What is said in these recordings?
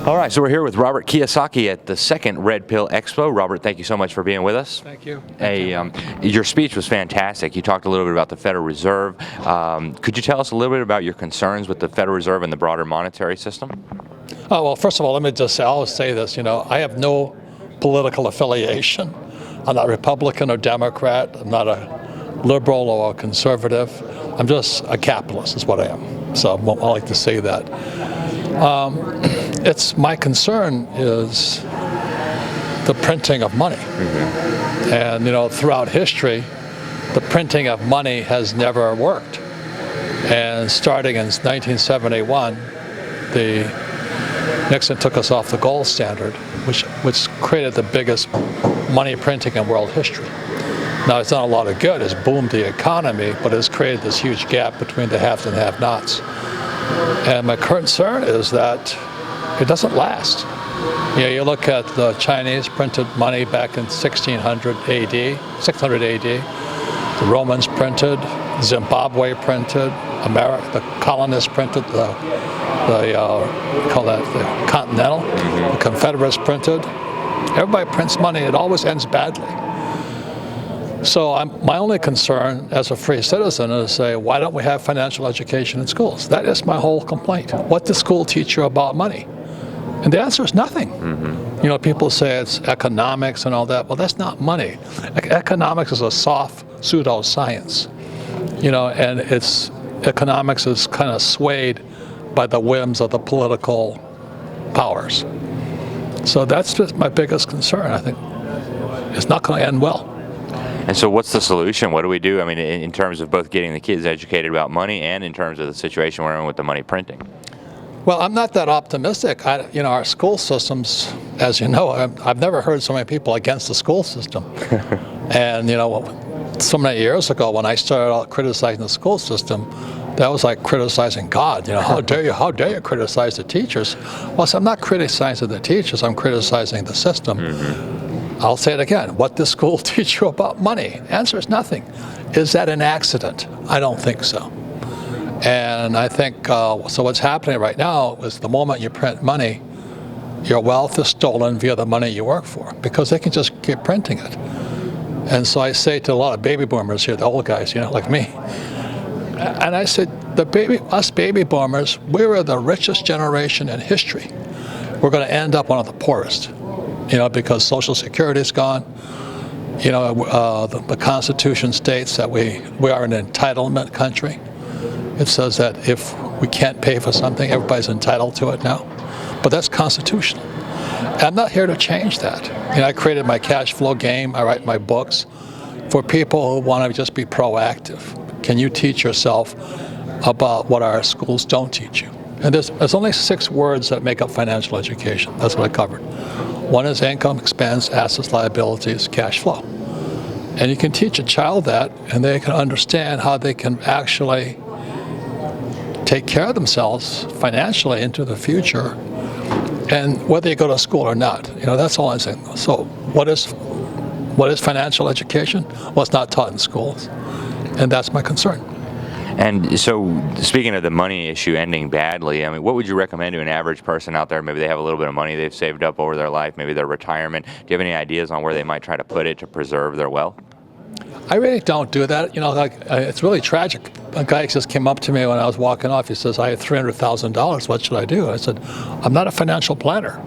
All right, so we're here with Robert Kiyosaki at the second Red Pill Expo. Robert, thank you so much for being with us. Thank you. Your speech was fantastic. You talked a little bit about the Federal Reserve. Could you tell us a little bit about your concerns with the Federal Reserve and the broader monetary system? Oh, well, first of all, let me just say, I always say this, I have no political affiliation. I'm not Republican or Democrat. I'm not a liberal or a conservative. I'm just a capitalist is what I am. So I like to say that. It's my concern is the printing of money. Mm-hmm. And throughout history, the printing of money has never worked. And starting in 1971, Nixon took us off the gold standard, which created the biggest money printing in world history. Now, it's done a lot of good. It's boomed the economy, but it's created this huge gap between the haves and have-nots. And my concern is that it doesn't last. You look at the Chinese printed money back in 600 AD. The Romans printed, Zimbabwe printed, the colonists printed, the Continental, the Confederates printed. Everybody prints money. It always ends badly. So my only concern as a free citizen is to say, why don't we have financial education in schools? That is my whole complaint. What does school teach you about money? And the answer is nothing. Mm-hmm. People say it's economics and all that. Well, that's not money. Economics is a soft pseudoscience. And economics is kind of swayed by the whims of the political powers. So that's just my biggest concern. I think it's not going to end well. And so what's the solution? What do we do? I mean, in terms of both getting the kids educated about money and in terms of the situation we're in with the money printing? Well, I'm not that optimistic. Our school systems, as you know, I've never heard so many people against the school system. And, so many years ago when I started out criticizing the school system, that was like criticizing God. How dare you criticize the teachers? Well, so I'm not criticizing the teachers, I'm criticizing the system. Mm-hmm. I'll say it again. What does school teach you about money? Answer is nothing. Is that an accident? I don't think so. And I think, so what's happening right now is the moment you print money, your wealth is stolen via the money you work for, because they can just keep printing it. And so I say to a lot of baby boomers here, the old guys, like me, and I said, us baby boomers, we were the richest generation in history. We're going to end up one of the poorest. Because Social Security is gone. The Constitution states that we are an entitlement country. It says that if we can't pay for something, everybody's entitled to it now. But that's constitutional. And I'm not here to change that. I created my cash flow game. I write my books for people who want to just be proactive. Can you teach yourself about what our schools don't teach you? And there's only 6 words that make up financial education. That's what I covered. One is income, expense, assets, liabilities, cash flow. And you can teach a child that, and they can understand how they can actually take care of themselves financially into the future, and whether you go to school or not. That's all I'm saying. So what is financial education? Well, it's not taught in schools, and that's my concern. And so, speaking of the money issue ending badly, I mean, what would you recommend to an average person out there? Maybe they have a little bit of money they've saved up over their life, maybe their retirement. Do you have any ideas on where they might try to put it to preserve their wealth? I really don't do that. It's really tragic. A guy just came up to me when I was walking off. He says, I have $300,000. What should I do? I said, I'm not a financial planner.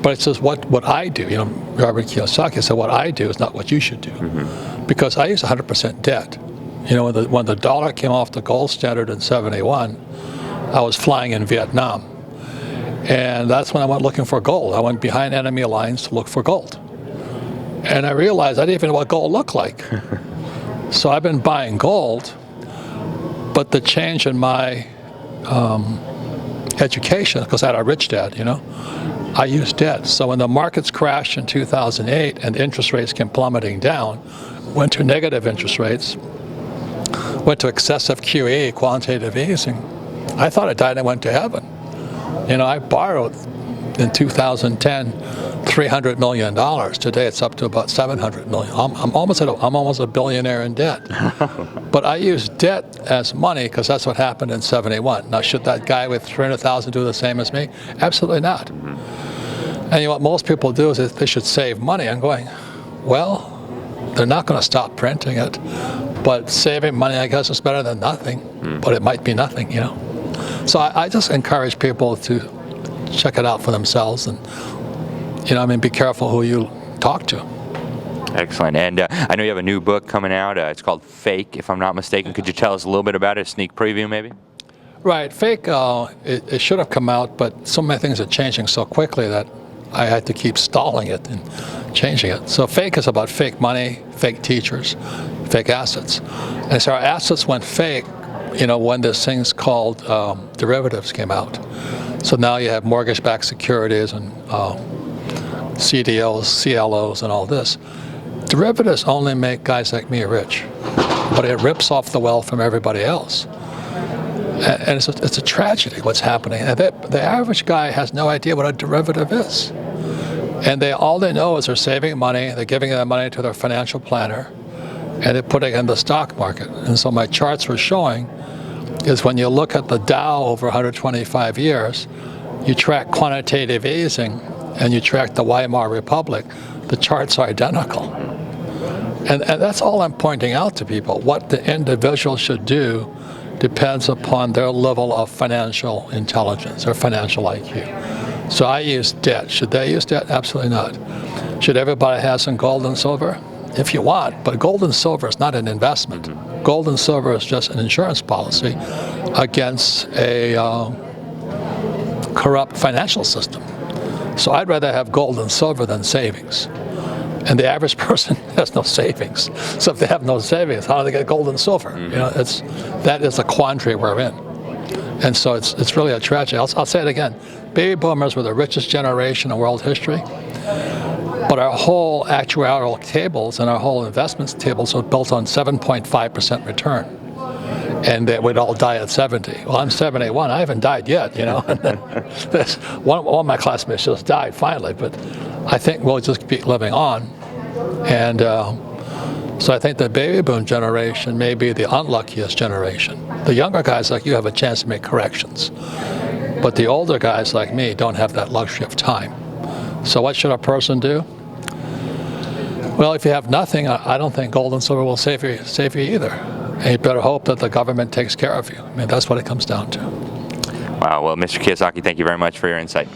But it says what I do. Robert Kiyosaki said, what I do is not what you should do. Mm-hmm. Because I use 100% debt. When the dollar came off the gold standard in 71, I was flying in Vietnam. And that's when I went looking for gold. I went behind enemy lines to look for gold. And I realized I didn't even know what gold looked like. So I've been buying gold, but the change in my education, because I had a rich dad, I used debt. So when the markets crashed in 2008 and the interest rates came plummeting down, went to negative interest rates, went to excessive QE, quantitative easing, I thought I died and went to heaven. I borrowed in 2010 $300 million. Today it's up to about $700 million. I'm almost a billionaire in debt. But I use debt as money because that's what happened in '71. Now, should that guy with 300,000 do the same as me? Absolutely not. And you know what most people do is they should save money. I'm going, well, they're not going to stop printing it, but saving money, I guess, is better than nothing. But it might be nothing, you know. So I just encourage people to check it out for themselves, and be careful who you talk to. Excellent. And I know you have a new book coming out. It's called Fake, if I'm not mistaken. Could you tell us a little bit about it, a sneak preview maybe? Right. Fake, it should have come out, but so many things are changing so quickly that I had to keep stalling it and changing it. So Fake is about fake money, fake teachers, fake assets. And so our assets went fake, when this thing's called derivatives came out. So now you have mortgage-backed securities and CDOs, CLOs, and all this. Derivatives only make guys like me rich, but it rips off the wealth from everybody else. And it's a tragedy what's happening. And the average guy has no idea what a derivative is. And all they know is they're saving money, they're giving their money to their financial planner, and they're putting it in the stock market. And so my charts were showing is when you look at the Dow over 125 years, you track quantitative easing, and you track the Weimar Republic, the charts are identical. And that's all I'm pointing out to people. What the individual should do depends upon their level of financial intelligence or financial IQ. So I use debt. Should they use debt? Absolutely not. Should everybody have some gold and silver? If you want, but gold and silver is not an investment. Gold and silver is just an insurance policy against a corrupt financial system. So I'd rather have gold and silver than savings. And the average person has no savings. So if they have no savings, how do they get gold and silver? That is a quandary we're in. And so it's really a tragedy. I'll say it again. Baby boomers were the richest generation in world history. But our whole actuarial tables and our whole investments tables are built on 7.5% return. And that we'd all die at 70. Well, I'm 71. I haven't died yet, one of my classmates just died finally, but I think we'll just keep living on. And so I think the baby boom generation may be the unluckiest generation. The younger guys like you have a chance to make corrections. But the older guys like me don't have that luxury of time. So what should a person do? Well, if you have nothing, I don't think gold and silver will save you either. And you better hope that the government takes care of you. I mean, that's what it comes down to. Wow. Well, Mr. Kiyosaki, thank you very much for your insight.